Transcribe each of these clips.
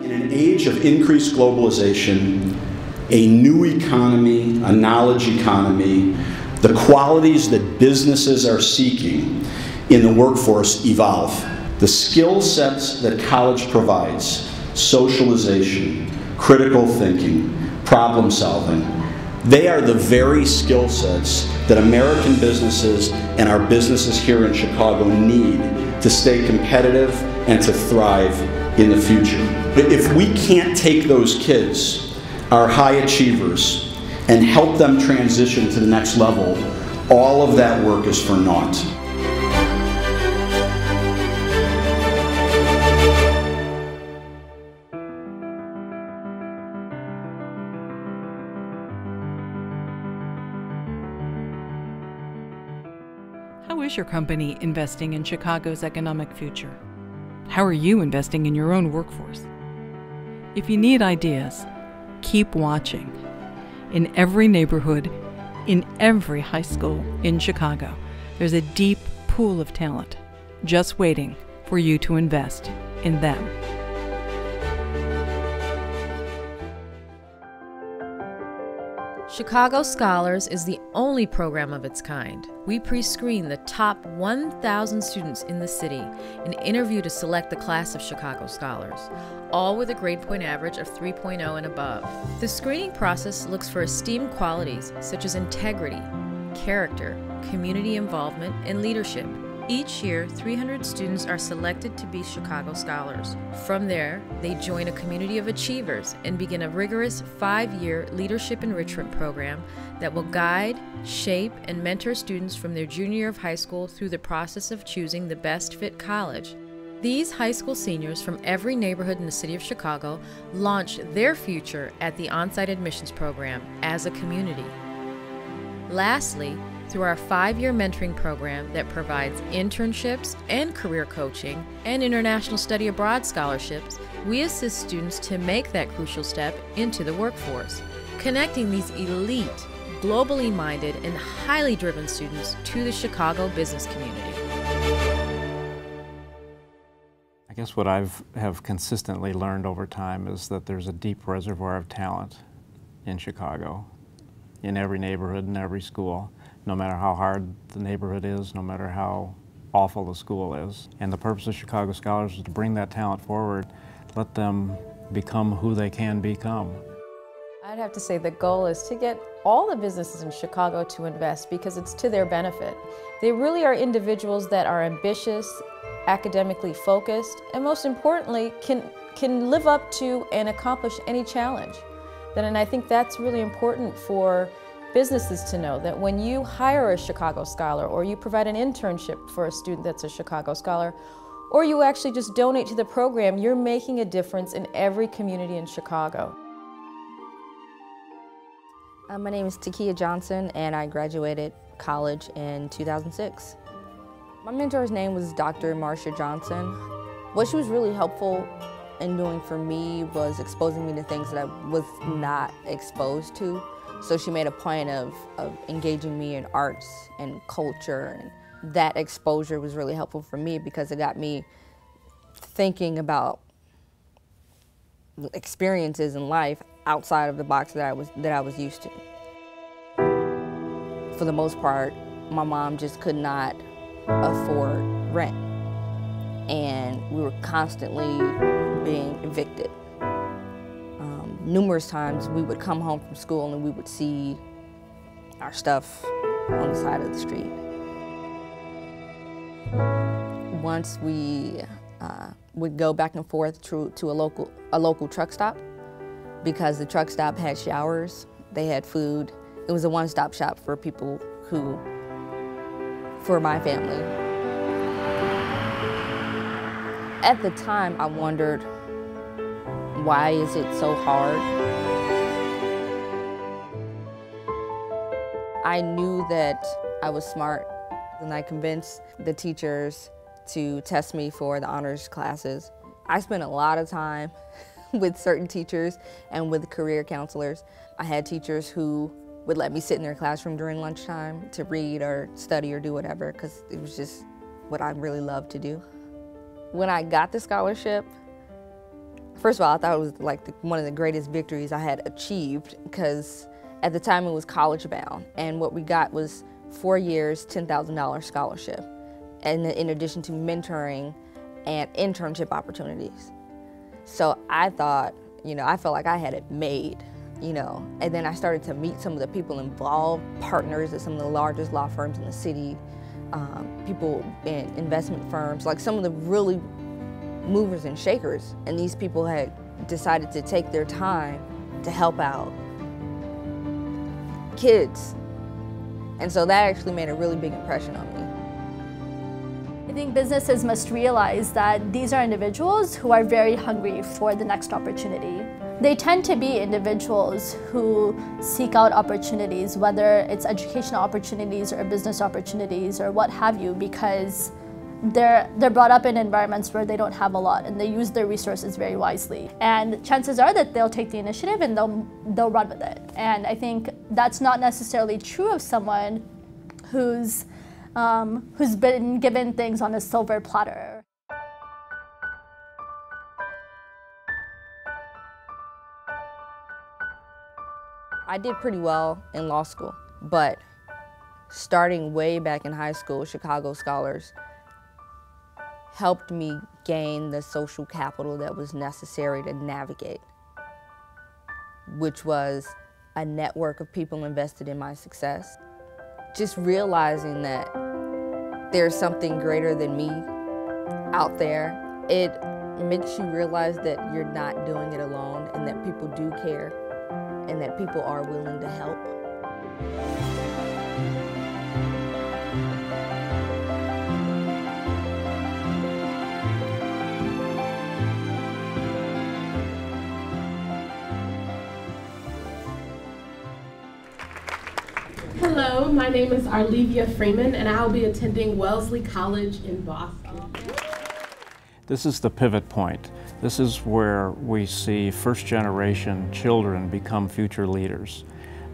In an age of increased globalization, a new economy, a knowledge economy, the qualities that businesses are seeking in the workforce evolve. The skill sets that college provides, socialization, critical thinking, problem solving, they are the very skill sets that American businesses and our businesses here in Chicago need to stay competitive and to thrive in the future. But if we can't take those kids, our high achievers, and help them transition to the next level, all of that work is for naught. How is your company investing in Chicago's economic future? How are you investing in your own workforce? If you need ideas, keep watching. In every neighborhood, in every high school in Chicago, there's a deep pool of talent just waiting for you to invest in them. Chicago Scholars is the only program of its kind. We pre-screen the top 1,000 students in the city and interview to select the class of Chicago Scholars, all with a grade point average of 3.0 and above. The screening process looks for esteemed qualities such as integrity, character, community involvement, and leadership. Each year, 300 students are selected to be Chicago Scholars. From there, they join a community of achievers and begin a rigorous 5-year leadership enrichment program that will guide, shape, and mentor students from their junior year of high school through the process of choosing the best fit college. These high school seniors from every neighborhood in the city of Chicago launch their future at the Onsite admissions program as a community. Lastly, through our 5-year mentoring program that provides internships and career coaching and international study abroad scholarships, we assist students to make that crucial step into the workforce, connecting these elite, globally minded, and highly driven students to the Chicago business community. I guess what I have consistently learned over time is that there's a deep reservoir of talent in Chicago, in every neighborhood, in every school, no matter how hard the neighborhood is, no matter how awful the school is. And the purpose of Chicago Scholars is to bring that talent forward, let them become who they can become. I'd have to say the goal is to get all the businesses in Chicago to invest because it's to their benefit. They really are individuals that are ambitious, academically focused, and most importantly, can live up to and accomplish any challenge. And I think that's really important for businesses to know, that when you hire a Chicago Scholar or you provide an internship for a student that's a Chicago Scholar, or you actually just donate to the program, you're making a difference in every community in Chicago. My name is Takia Johnson and I graduated college in 2006. My mentor's name was Dr. Marcia Johnson. What she was really helpful in doing for me was exposing me to things that I was not exposed to. So she made a point of engaging me in arts and culture, and that exposure was really helpful for me because it got me thinking about experiences in life outside of the box that I was used to. For the most part, my mom just could not afford rent, and we were constantly being evicted. Numerous times we would come home from school and we would see our stuff on the side of the street. Once we would go back and forth to a local truck stop because the truck stop had showers, they had food. It was a one-stop shop for people for my family. At the time, I wondered, why is it so hard? I knew that I was smart, and I convinced the teachers to test me for the honors classes. I spent a lot of time with certain teachers and with career counselors. I had teachers who would let me sit in their classroom during lunchtime to read or study or do whatever, because it was just what I really loved to do. When I got the scholarship, First of all, I thought it was like one of the greatest victories I had achieved, because at the time it was college bound, and what we got was 4 years, $10,000 scholarship, and in addition to mentoring and internship opportunities. So I thought, I felt like I had it made, and then I started to meet some of the people involved, partners at some of the largest law firms in the city, people in investment firms, like some of the really movers and shakers, and these people had decided to take their time to help out kids. And so that actually made a really big impression on me. I think businesses must realize that these are individuals who are very hungry for the next opportunity. They tend to be individuals who seek out opportunities, whether it's educational opportunities or business opportunities or what have you, because they're brought up in environments where they don't have a lot, and they use their resources very wisely. And chances are that they'll take the initiative and they'll run with it. And I think that's not necessarily true of someone who's been given things on a silver platter. I did pretty well in law school, but starting way back in high school, Chicago Scholars helped me gain the social capital that was necessary to navigate, which was a network of people invested in my success. Just realizing that there's something greater than me out there, it makes you realize that you're not doing it alone, and that people do care, and that people are willing to help. Hello, my name is Arlevia Freeman, and I'll be attending Wellesley College in Boston. This is the pivot point. This is where we see first-generation children become future leaders.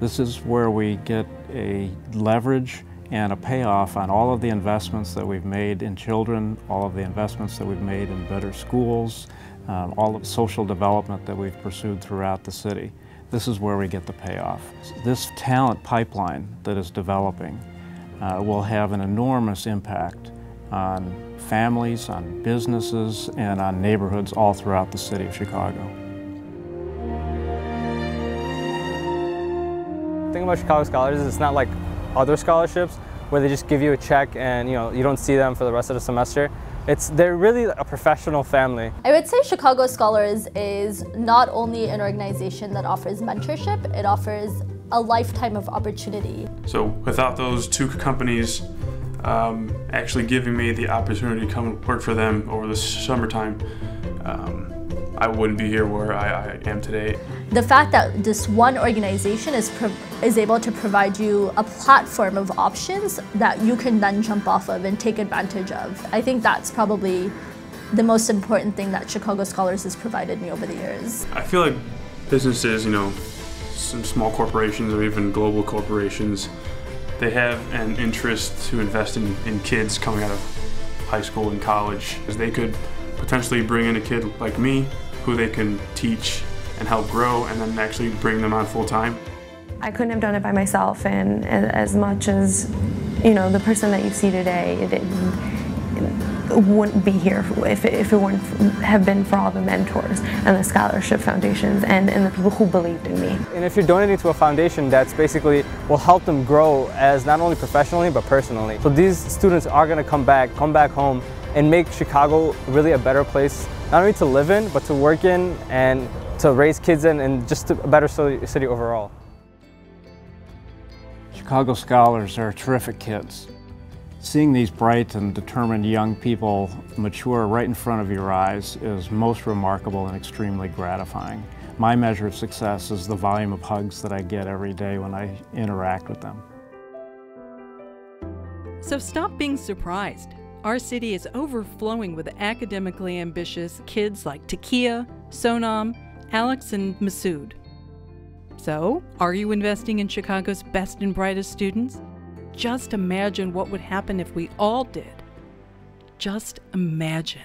This is where we get a leverage and a payoff on all of the investments that we've made in children, all of the investments that we've made in better schools, all of the social development that we've pursued throughout the city. This is where we get the payoff. This talent pipeline that is developing will have an enormous impact on families, on businesses, and on neighborhoods all throughout the city of Chicago. The thing about Chicago Scholars is it's not like other scholarships where they just give you a check and you don't see them for the rest of the semester. They're really a professional family. I would say Chicago Scholars is not only an organization that offers mentorship, it offers a lifetime of opportunity. So without those two companies actually giving me the opportunity to come and work for them over the summertime, I wouldn't be here where I am today. The fact that this one organization is able to provide you a platform of options that you can then jump off of and take advantage of, I think that's probably the most important thing that Chicago Scholars has provided me over the years. I feel like businesses, some small corporations or even global corporations, they have an interest to invest in kids coming out of high school and college, because they could potentially bring in a kid like me who they can teach and help grow, and then actually bring them on full time. I couldn't have done it by myself, and as much as the person that you see today, it wouldn't be here if it wouldn't have been for all the mentors and the scholarship foundations and the people who believed in me. And if you're donating to a foundation that's basically will help them grow as not only professionally but personally. So these students are going to come back home and make Chicago really a better place, not only to live in, but to work in and to raise kids in, and just a better city overall. Chicago Scholars are terrific kids. Seeing these bright and determined young people mature right in front of your eyes is most remarkable and extremely gratifying. My measure of success is the volume of hugs that I get every day when I interact with them. So stop being surprised. Our city is overflowing with academically ambitious kids like Takia, Sonam, Alex, and Masood. So, are you investing in Chicago's best and brightest students? Just imagine what would happen if we all did. Just imagine.